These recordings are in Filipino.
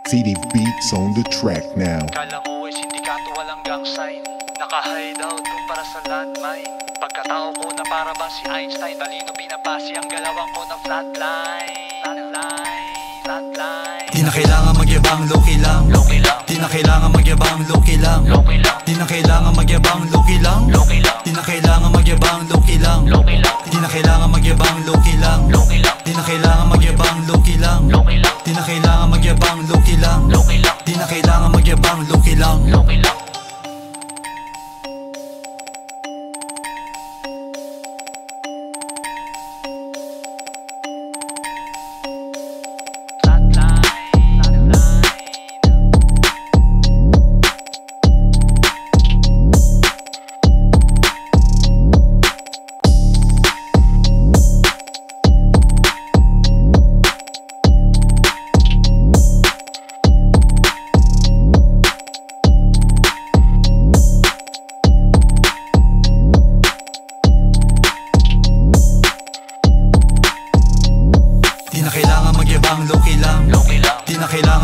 TD Beats on the track now. Kala mo ay sindikato walang gang sign, naka-hideout kumpara sa landmine. Pagkatao ko na para bang si Einstein, talino binabasi ang galawang ko na flatline. Di na kailangan magyabang, low-key lang. Di na kailangan magyabang, low-key lang. Di na kailangan magyabang, low-key lang. Di na kailangan magyabang, low-key lang. Di na kailangan magyabang, low-key lang. Di na kailangan magyabang, low-key lang. Di na kailangan magyabang, low-key lang. Di na kailangan magyabang, low-key lang. Di na kailangan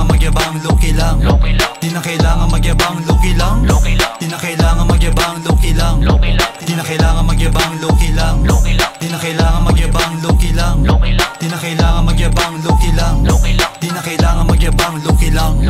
magyabang, low-key lang. Di na kailangan magyabang, low-key lang. Di na kailangan magyabang, low-key lang. Di na kailangan magyabang, low-key lang. Di na kailangan magyabang, low-key lang. Di na kailangan magyabang, low-key lang. Di na kailangan magyabang, low-key lang. Di na kailangan magyabang, low-key lang. Di na kailangan magyabang, low-key lang.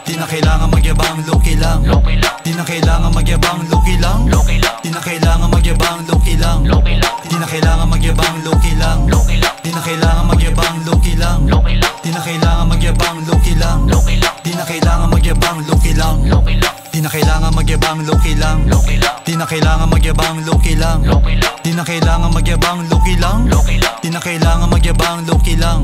Di na kailangan magyabang, low-key lang. Di na kailangan magyabang, low-key lang. Di na kailangan magyabang, low-key lang. Di na kailangan magyabang, low-key lang. Di na kailangan magyabang, low-key lang. Di na kailangan magyabang, low-key lang. Di na kailangan magyabang, low-key lang. Di na kailangan magyabang, low-key lang. Di na kailangan magyabang, low-key lang. Di na kailangan magyabang, low-key lang. Di na kailangan magyabang, low-key lang.